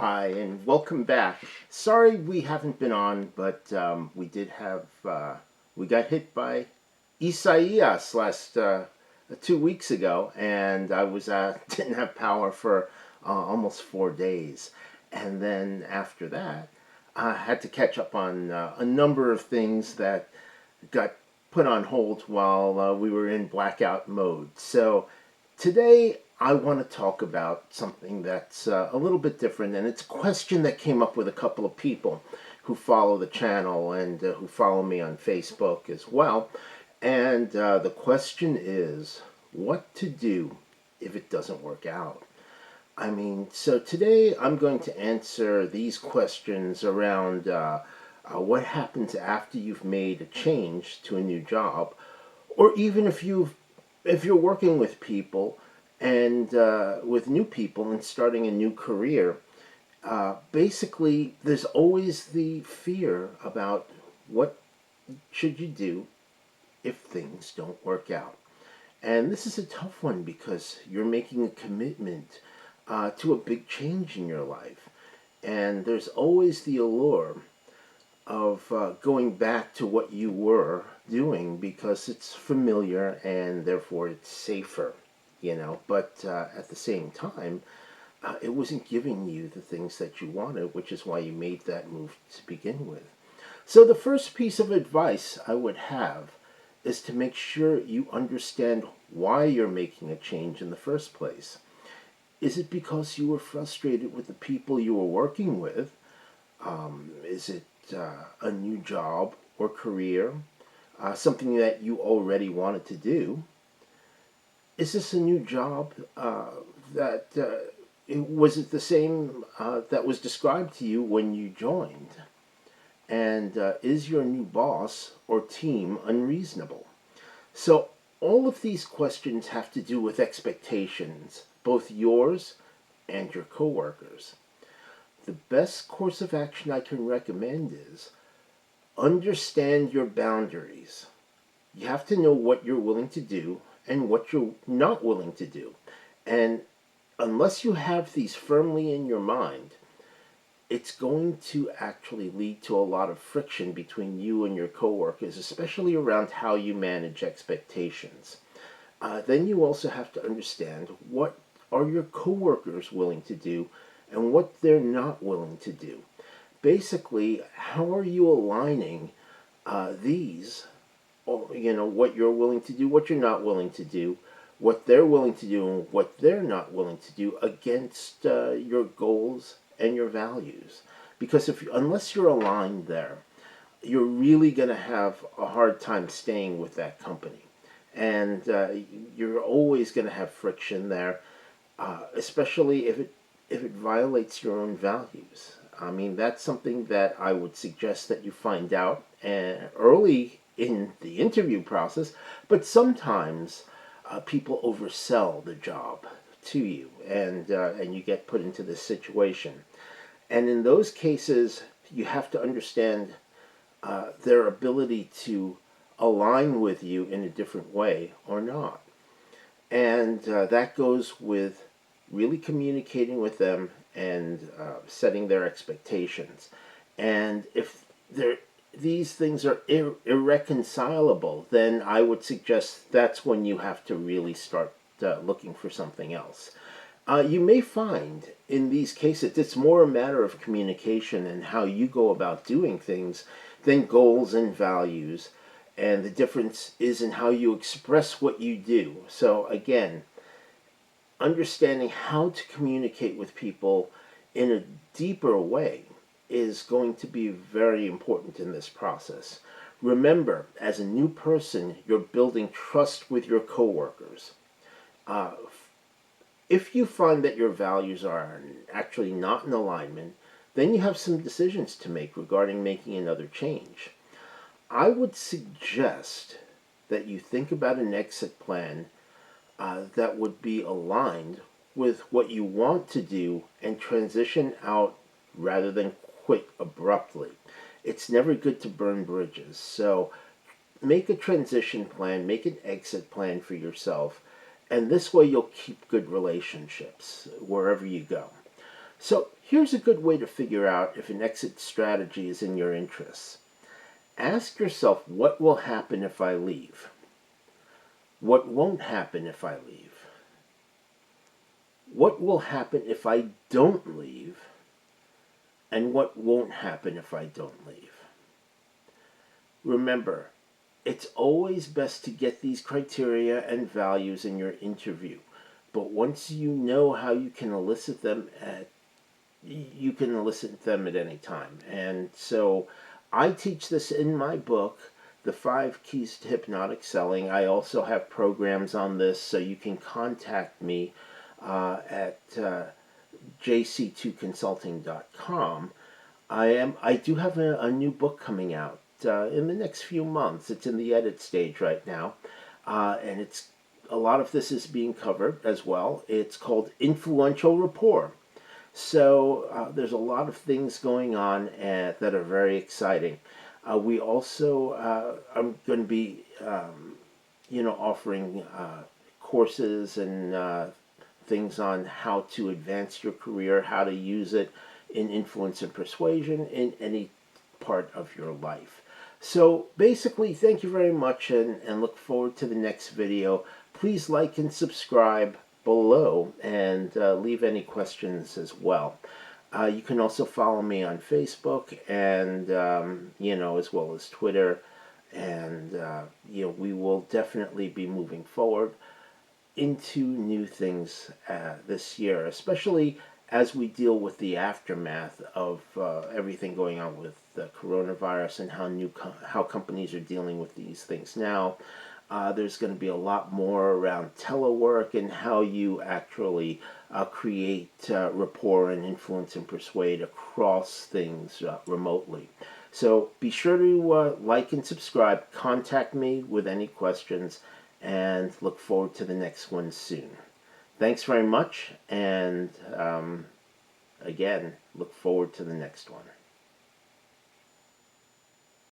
Hi, and welcome back. Sorry we haven't been on, but we did have, we got hit by Isaias last 2 weeks ago, and I was didn't have power for almost 4 days. And then after that, I had to catch up on a number of things that got put on hold while we were in blackout mode. So today I want to talk about something that's a little bit different, and it's a question that came up with a couple of people who follow the channel and who follow me on Facebook as well. And the question is, what to do if it doesn't work out? I mean, so today I'm going to answer these questions around what happens after you've made a change to a new job, or even if you're working with people and with new people and starting a new career. Basically, there's always the fear about what should you do if things don't work out. And this is a tough one because you're making a commitment to a big change in your life. And there's always the allure of going back to what you were doing because it's familiar and therefore it's safer, But at the same time, it wasn't giving you the things that you wanted, which is why you made that move to begin with. So the first piece of advice I would have is to make sure you understand why you're making a change in the first place. Is it because you were frustrated with the people you were working with? Is it a new job or career? Something that you already wanted to do? Is this a new job that was it the same that was described to you when you joined? And is your new boss or team unreasonable? So all of these questions have to do with expectations, both yours and your coworkers. The best course of action I can recommend is understand your boundaries. You have to know what you're willing to do and what you're not willing to do. And unless you have these firmly in your mind, it's going to actually lead to a lot of friction between you and your coworkers, especially around how you manage expectations. Then you also have to understand what are your coworkers willing to do and what they're not willing to do. Basically, how are you aligning these, what you're willing to do, what you're not willing to do, what they're willing to do, and what they're not willing to do against your goals and your values? Because unless you're aligned there, you're really going to have a hard time staying with that company. And you're always going to have friction there, especially if it violates your own values. I mean, that's something that I would suggest that you find out early in the interview process, but sometimes people oversell the job to you, and you get put into this situation. And in those cases, you have to understand their ability to align with you in a different way or not. And that goes with really communicating with them and setting their expectations. And if these things are irreconcilable, then I would suggest that's when you have to really start looking for something else. You may find in these cases it's more a matter of communication and how you go about doing things than goals and values. And the difference is in how you express what you do. So again, understanding how to communicate with people in a deeper way is going to be very important in this process. Remember, as a new person, you're building trust with your coworkers. If you find that your values are actually not in alignment, then you have some decisions to make regarding making another change. I would suggest that you think about an exit plan that would be aligned with what you want to do and transition out rather than quit abruptly. It's never good to burn bridges. So make a transition plan, make an exit plan for yourself, and this way you'll keep good relationships wherever you go. So here's a good way to figure out if an exit strategy is in your interests. Ask yourself, what will happen if I leave? What won't happen if I leave? What will happen if I don't leave? And what won't happen if I don't leave? Remember, it's always best to get these criteria and values in your interview. But once you know how you can elicit them at any time. And so I teach this in my book, The 5 Keys to Hypnotic Selling. I also have programs on this, so you can contact me at jc2consulting.com. I do have a new book coming out in the next few months. It's in the edit stage right now, and a lot of this is being covered as well. It's called Influential Rapport. So there's a lot of things going on that are very exciting. We also I'm going to be offering courses and things on how to advance your career, how to use it in influence and persuasion in any part of your life. So basically, thank you very much, and look forward to the next video. Please like and subscribe below, and leave any questions as well. You can also follow me on Facebook, and as well as Twitter, and we will definitely be moving forward into new things this year, especially as we deal with the aftermath of everything going on with the coronavirus and how companies are dealing with these things now. There's going to be a lot more around telework and how you actually create rapport and influence and persuade across things remotely. So be sure to like and subscribe, contact me with any questions, and look forward to the next one soon. Thanks very much, and again, look forward to the next one.